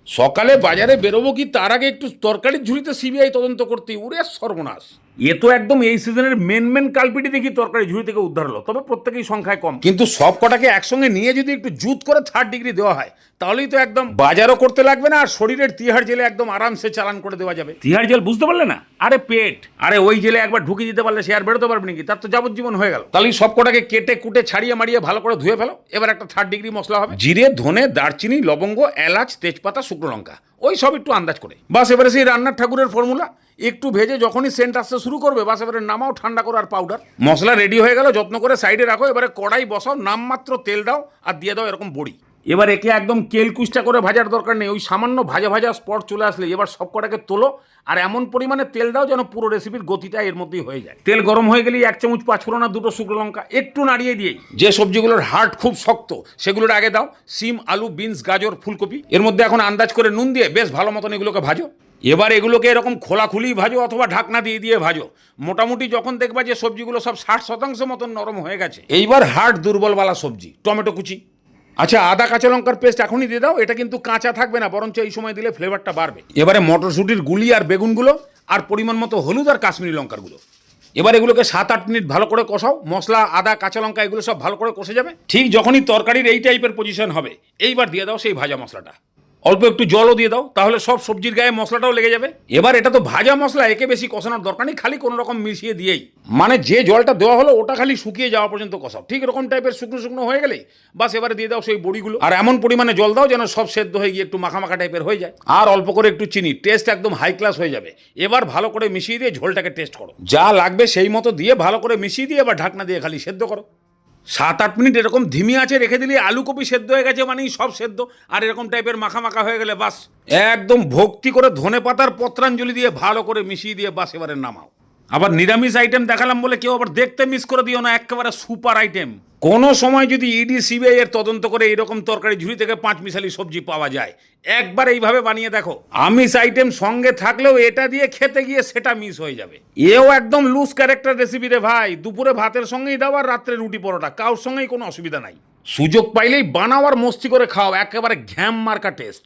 সকালে বাজারে বেরোবো কি তার আগে একটু তরকারির ঝুড়িতে সিবিআই তদন্ত করতে, ওরে সর্বনাশ। এ তো একদম এই সিজনের মেন কালপিটি দেখি তরকারি ঝুড়ি থেকে উদ্ধার হলো, তবে প্রত্যেকেই সংখ্যায় কম। কিন্তু সব কটাকে একসঙ্গে নিয়ে যদি একটু জুত করে 3rd ডিগ্রি দেওয়া হয় তাহলেই তো একদম বাজারও করতে লাগবে না, আর শরীরের তিহার জেলে একদম আরামসে চালান করে দেওয়া যাবে। তিহার জেল বুঝতে পারলে না? আরে পেট, আরে ওই জেলে একবার ঢুকে দিতে পারলে সে আর বেরোতে পারবে নাকি? তার তো যাবজ্জীবন হয়ে গেল। তাহলে সব কটাকে কেটে কুটে ছাড়িয়ে মারিয়ে ভালো করে ধুয়ে ফেলো। এবার একটা 3rd ডিগ্রি মশলা হবে, জিরে, ধনে, দারচিনি, লবঙ্গ, এলাচ, তেজপাতা, শুকনো লঙ্কা, ওই সব একটু আন্দাজ করে। বাস এবারে সেই রান্নার ঠাকুরের ফর্মুলা, একটু ভেজে যখনই সেন্ট আসতে শুরু করবে বাস এবারে নামাও, ঠান্ডা করো আর পাউডার। মশলা রেডি হয়ে গেল, যত্ন করে সাইডে রাখো। এবারে কড়াই বসাও, নামমাত্র তেল দাও আর দিয়ে দাও এরকম বড়ি। এবার একে একদম কেলকুচটা করে ভাজার দরকার নেই, ওই সামান্য ভাজা ভাজা স্পট চলে আসলে এবার সব কটাকে তোলো আর এমন পরিমাণে তেল দাও যেন পুরো রেসিপির গতিটা এর মধ্যেই হয়ে যায়। তেল গরম হয়ে গেলেই 1 চামচ পাঁচফোড়ন আর 2টো শুকনো লঙ্কা একটু নাড়িয়ে দিয়েই যে সবজিগুলোর হার্ট খুব শক্ত সেগুলোর আগে দাও, সিম, আলু, বিনস, গাজর, ফুলকপি। এর মধ্যে এখন আন্দাজ করে নুন দিয়ে বেশ ভালো মতন এগুলোকে ভাজো। এবার এগুলোকে এরকম খোলাখুলি ভাজো অথবা ঢাকনা দিয়ে দিয়ে ভাজো। মোটামুটি যখন দেখবা যে সবজিগুলো সব 60% মতন নরম হয়ে গেছে, এইবার হার্ট দুর্বলওয়ালা সবজি, টমেটো কুচি, আচ্ছা আদা কাঁচা লঙ্কার পেস্ট এখনই দিয়ে দাও। এটা কিন্তু কাঁচা থাকবে না, বরঞ্চ এই সময় দিলে ফ্লেভারটা বাড়বে। এবারে মটরশুটির গুলি আর বেগুনগুলো আর পরিমাণ মতো হলুদ আর কাশ্মীরি লঙ্কার গুলো। এবার এগুলোকে 7-8 মিনিট ভালো করে কষাও। মশলা, আদা, কাঁচা লঙ্কা এগুলো সব ভালো করে কষে যাবে। ঠিক যখনই তরকারির এই টাইপের পজিশন হবে এইবার দিয়ে দাও সেই ভাজা মশলাটা। অল্প একটু জলও দিয়ে দাও, তাহলে সব সবজির গায়ে মশলাটাও লেগে যাবে। এবার এটা তো ভাজা মশলা, একে বেশি কষানোর দরকার নেই, খালি কোনো রকম মিশিয়ে দিয়েই, মানে যে জলটা দেওয়া হলো ওটা খালি শুকিয়ে যাওয়া পর্যন্ত কষাও। ঠিক এরকম টাইপের শুকনো শুকনো হয়ে গেলেই বাস এবারে দিয়ে দাও সেই বড়িগুলো, আর এমন পরিমাণে জল দাও যেন সব সেদ্ধ হয়ে গিয়ে একটু মাখা মাখা টাইপের হয়ে যায়। আর অল্প করে একটু চিনি, টেস্ট একদম হাই ক্লাস হয়ে যাবে। এবার ভালো করে মিশিয়ে দিয়ে ঝোলটাকে টেস্ট করো, যা লাগবে সেই মতো দিয়ে ভালো করে মিশিয়ে দিয়ে এবার ঢাকনা দিয়ে খালি সেদ্ধ করো। 7-8 মিনিট এরকম ধিমি আঁচে রেখে দিলে আলু কপি সেদ্ধ হয়ে গেছে মানেই সব সেদ্ধ। আর এরকম টাইপের মাখা মাখা হয়ে গেলে বাস একদম ভক্তি করে ধনে পাতার পত্রাঞ্জলি দিয়ে ভালো করে মিশিয়ে দিয়ে বাস এবারে নামাও। আবার নিরামিষ আইটেম দেখালাম বলে কেউ আবার দেখতে মিস করে দিও না, একেবারে সুপার আইটেম। কোনো সময় যদি ইডি সিবিআই এর তদন্ত করে এইরকম তরকারি ঝুড়ি থেকে 5 মিশালি সবজি পাওয়া যায়, একবার এইভাবে বানিয়ে দেখো। আমিষ আইটেম সঙ্গে থাকলেও এটা দিয়ে খেতে গিয়ে সেটা মিস হয়ে যাবে। এও একদম লুজ ক্যারেক্টার রেসিপি রে ভাই, দুপুরে ভাতের সঙ্গেই দাও আর রাত্রে রুটি পরোটা, কারোর সঙ্গেই কোনো অসুবিধা নাই। সুযোগ পাইলেই বানাও আর মস্তি করে খাও, একেবারে ঘ্যাম মার্কা টেস্ট।